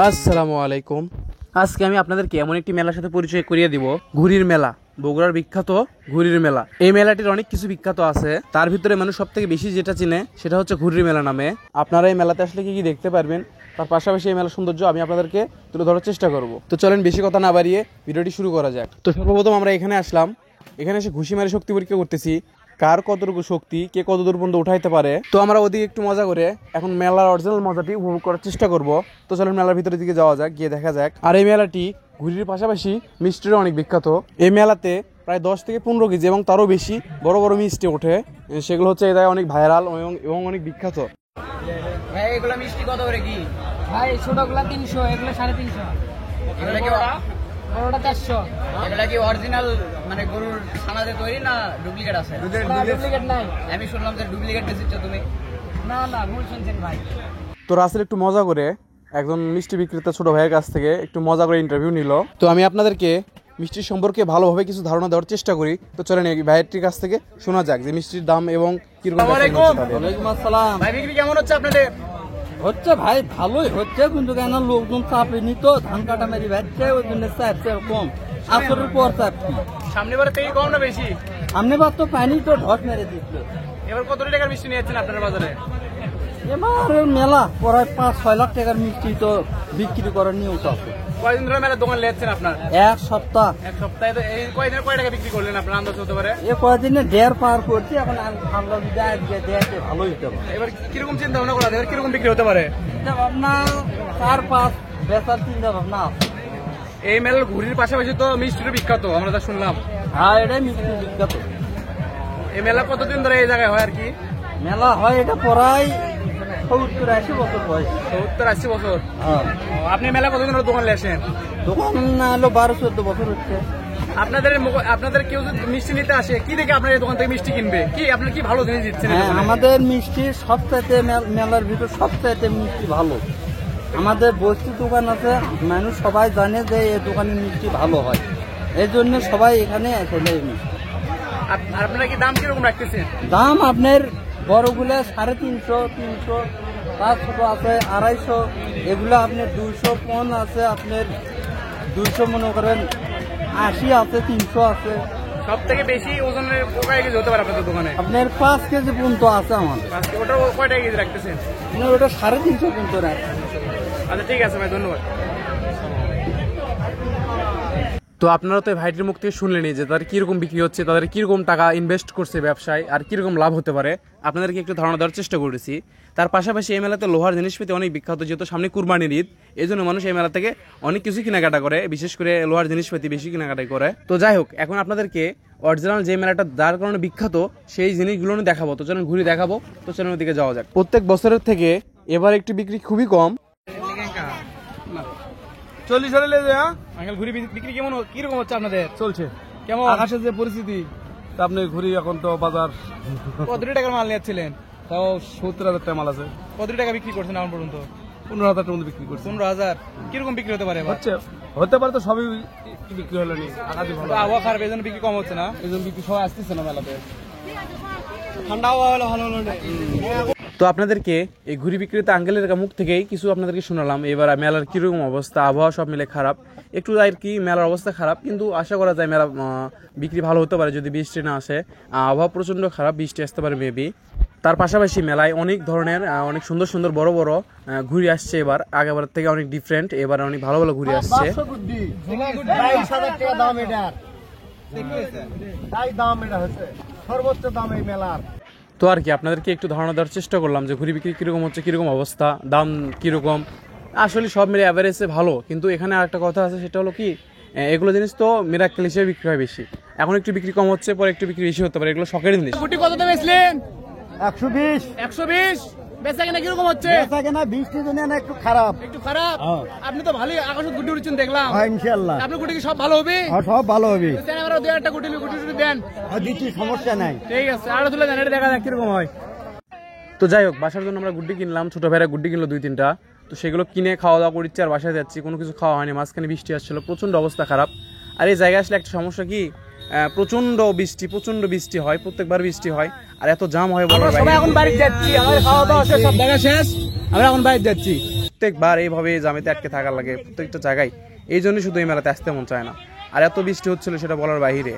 আসসালামু আলাইকুম। আজকে আমি আপনাদেরকে এমন একটি মেলার সাথে পরিচয় করিয়ে দিব, ঘুড়ির মেলা। বগুড়ার বিখ্যাত ঘুড়ির মেলা। এই মেলাটির অনেক কিছু বিখ্যাত আছে, তার ভিতরে মানুষ সব থেকে বেশি যেটা চিনে সেটা হচ্ছে ঘুড়ির মেলা নামে। আপনারা এই মেলাতে আসলে কি কি দেখতে পারবেন, তার পাশাপাশি এই মেলার সৌন্দর্য আমি আপনাদেরকে তুলে ধরার চেষ্টা করব। তো চলেন বেশি কথা না বাড়িয়ে ভিডিওটি শুরু করা যাক। তো সর্বপ্রথম আমরা এখানে আসলাম, এখানে এসে ঘুষি মারি শক্তি পরীক্ষা করতেছি, কার কতটুকু শক্তি, কে কত দূর পর্যন্ত উঠাইতে পারে। তো আমরা ওদিকে একটু মজা করে এখন মেলার অরিজিনাল মজাটি উপভোগ করার চেষ্টা করব। তো চলুন মেলার ভিতরের দিকে যাওয়া যাক, গিয়ে দেখা যাক। আর এই মেলাটি ঘুড়ির পাশাপাশি মিষ্টিরও অনেক বিখ্যাত। এই মেলাতে প্রায় 10 থেকে 15 কেজি এবং তারও বেশি বড় বড় মিষ্টি ওঠে, সেগুলো হচ্ছে এই জায়গায় অনেক ভাইরাল এবং অনেক বিখ্যাত। ভাই এগুলো মিষ্টি কত করে কি? ভাই ছোটগুলা 300, এগুলো 350। এগুলো কি বড়টা 400। এগুলো কি অরিজিনাল মানে গরুর ছানাতে তৈরি না ডুপ্লিকেট আছে? ডুপ্লিকেট নাই। আমি শুনলাম যে ডুপ্লিকেট দিচ্ছ তুমি। না না, ভুল শুনছেন ভাই। তো রাসেল একটু মজা করে একজন মিষ্টি বিক্রেতা ছোট ভাইয়ের কাছ থেকে একটু মজা করে ইন্টারভিউ নিল। তো আমি আপনাদেরকে মিষ্টির সম্পর্কে ভালোভাবে কিছু ধারণা দেওয়ার চেষ্টা করি। তো চলেন এই ভাইয়ের কাছ থেকে শোনা যাক যে মিষ্টির দাম এবং কিরকম। ওয়ালাইকুম আসসালাম। ভাই বিক্রি কেমন হচ্ছে আপনাদের? হচ্ছে ভাই, ভালোই হচ্ছে, কিন্তু কেন লোকজন চাপেনি তো, ধান কাটা মেরি ভাজছে, ওই জন্য চাপছে কম। আসরের পর চাপছি। সামনে বারে থেকে কম না বেশি? সামনে বার তো পানি তো ঢস মেরে দিচ্ছিল। এবার কত টাকার মিষ্টি নিয়েছেন আপনার বাজারে? এবার মেলা প্রায় 5-6 লাখ টাকার মিষ্টি তো বিক্রি করার নিয়ম তো আছে। কয়দিন ধরে মেলা দোকান লেগেছেন আপনার? এক সপ্তাহ। এক সপ্তাহে তো এই কয়দিনে কয় টাকা বিক্রি করলেন আপনার আন্দাজ হতে পারে? এ কয়দিনে 1.5 পার করছি, এখন আমরা যদি আজকে দেখে ভালোই হতে পারে। এবার কিরকম চিন্তা ভাবনা করা, এবার কিরকম বিক্রি হতে পারে? চিন্তা ভাবনা 4-5 বেচার চিন্তা ভাবনা আছে। এই মেলার ঘুড়ির পাশাপাশি তো মিষ্টির বিখ্যাত, আমরা যা শুনলাম। হ্যাঁ, এটাই মিষ্টি বিখ্যাত। এই মেলা কতদিন ধরে এই জায়গায় হয় আর কি? মেলা হয় এটা প্রায় 70-80 বছর বয়স। 70-80 বছর। হ্যাঁ, আপনি মেলা কতদিন ধরে দোকান লেসেন? দোকান না হলো 12-14 বছর হচ্ছে। আপনাদের কেউ যদি মিষ্টি নিতে আসে, কি দেখে আপনার এই দোকান থেকে মিষ্টি কিনবে? কি আপনার কি ভালো জিনিস দিচ্ছেন? হ্যাঁ, আমাদের মিষ্টি সবচাইতে মেলার ভিতর সবচাইতে মিষ্টি ভালো। আমাদের বস্তি দোকান আছে, মানুষ সবাই জানে যে এই দোকানের মিষ্টি ভালো হয়, এই জন্য সবাই এখানে এসে নেয় মিষ্টি। আপনারা কি দাম কিরকম রাখতেছেন? দাম আপনার বড়গুলো 350, 300, তার ছোট আছে 250, এগুলো আপনার 200 পন আছে, আপনার 200 মনে করেন 80 আছে, 300 আছে। সব থেকে বেশি ওজনের কয় কেজি হতে পারে আপনাদের দোকানে? আপনার 5 কেজি পর্যন্ত আছে আমাদের। ওটা কয় টাকা কেজি রাখতেছেন? ওটা 350 পর্যন্ত রাখে। আচ্ছা ঠিক আছে ভাই, ধন্যবাদ। তো আপনারা তো ভাইটির মুখ থেকে শুনলেনই যে তাদের কিরকম বিক্রি হচ্ছে, তাদের কিরকম টাকা ইনভেস্ট করছে ব্যবসায়, আর কিরকম লাভ হতে পারে। আপনাদেরকে একটু ধারণা দেওয়ার চেষ্টা করেছি। তার পাশাপাশি এই মেলাতে লোহার জিনিসপাতি অনেক বিখ্যাত, যেহেতু সামনে কুরবানির ঈদ, এই জন্য মানুষ এই মেলা থেকে অনেক কিছু কেনাকাটা করে, বিশেষ করে লোহার জিনিসপাতি বেশি কেনাকাটা করে। তো যাই হোক, এখন আপনাদেরকে অরিজিনাল যে মেলাটা যার কারণে বিখ্যাত সেই জিনিসগুলো দেখাবো। তো চলেন ঘুরে দেখাবো। তো চলেন ওদিকে যাওয়া যাক। প্রত্যেক বছরের থেকে এবার একটু বিক্রি খুবই কম। 40 সালে লেগে আঙ্কেল ঘুরি বিক্রি কেমন, কিরকম হচ্ছে আপনাদের? চলছে কেমন আকাশের যে পরিস্থিতি, তা আপনি ঘুরি এখন তো বাজার কত টাকার মাল নিয়েছিলেন? তাও 70,000 টাকা মাল আছে, কত টাকা বিক্রি করছেন এখন পর্যন্ত? 15,000 টাকার মধ্যে বিক্রি করছে। 15,000। কিরকম বিক্রি হতে পারে? হতে পারে তো সবই বিক্রি হলো নি, আকাশি ভালো, আবহাওয়া খারাপ, এই জন্য বিক্রি কম হচ্ছে না। এই জন্য বিক্রি সবাই আসতেছে না মেলাতে। ঠান্ডা আবহাওয়া হলে ভালো হলো। তো আপনাদেরকে এই ঘুড়ি বিক্রেতা আঙ্কেলের মুখ থেকেই কিছু আপনাদেরকে শোনালাম। এবার মেলার কিরকম অবস্থা, আবহাওয়া সব মিলে খারাপ একটু আর কি, মেলার অবস্থা খারাপ, কিন্তু আশা করা যায় মেলা বিক্রি ভালো হতে পারে যদি বৃষ্টি না আসে। আবহাওয়া প্রচণ্ড খারাপ, বৃষ্টি আসতে পারে মেবি। তার পাশাপাশি মেলায় অনেক ধরনের অনেক সুন্দর সুন্দর বড় বড় ঘুড়ি আসছে। এবার আগেবার থেকে অনেক ডিফারেন্ট, এবার অনেক ভালো ভালো ঘুড়ি আসছে। সর্বোচ্চ দাম এই মেলার। তো আর কি আপনাদেরকে একটু ধারণা দেওয়ার চেষ্টা করলাম যে ঘুড়ি বিক্রি কিরকম হচ্ছে, কিরকম অবস্থা, দাম কিরকম। আসলে সব মিলে অ্যাভারেজে ভালো, কিন্তু এখানে আরেকটা কথা আছে, সেটা হলো কি এগুলো জিনিস তো মিরাক্কেল হিসেবে বিক্রি হয় বেশি। এখন একটু বিক্রি কম হচ্ছে, পরে একটু বিক্রি বেশি হতে পারে, এগুলো শখের জিনিস। গুটি কত দামে বেচলেন? 120। 120। বেচা কেনা কিরকম হচ্ছে? বেচা কেনা বৃষ্টির জন্য না একটু খারাপ। একটু খারাপ। আপনি তো ভালোই আকাশে গুটি উড়ছেন দেখলাম। হ্যাঁ, ইনশাআল্লাহ। আপনার গুটি কি সব ভালো হবে? সব ভালো হবে। আমরা দুই একটা গুটি দেন। দিচ্ছি, সমস্যা নাই। ঠিক আছে, আরো তুলে দেন, এটা দেখা যাক কিরকম হয়। তো যাই হোক, বাসার জন্য আমরা গুড্ডি কিনলাম, ছোট ভাইরা গুড্ডি কিনলো 2-3টা। তো সেগুলো কিনে খাওয়া দাওয়া করছি আর বাসায় যাচ্ছি, কোনো কিছু খাওয়া হয়নি। মাঝখানে বৃষ্টি আসছিল, প্রচণ্ড অবস্থা খারাপ। আর এই জায়গায় আসলে একটা সমস্যা কি, প্রচণ্ড বৃষ্টি হয়, প্রত্যেকবার বৃষ্টি হয়, আর এত জাম হয়। আমরা এখন বাড়ি যাচ্ছি, আমার খাওয়া দাওয়া সব দেখা শেষ, আমরা এখন বাড়ি যাচ্ছি। প্রত্যেকবার এইভাবে জামেতে আটকে থাকার লাগে প্রত্যেকটা জায়গায়। এই জন্যই শুধু এই মেলাতে আসতে মন চায় না। আর এত বৃষ্টি হচ্ছিল সেটা বলার বাইরে।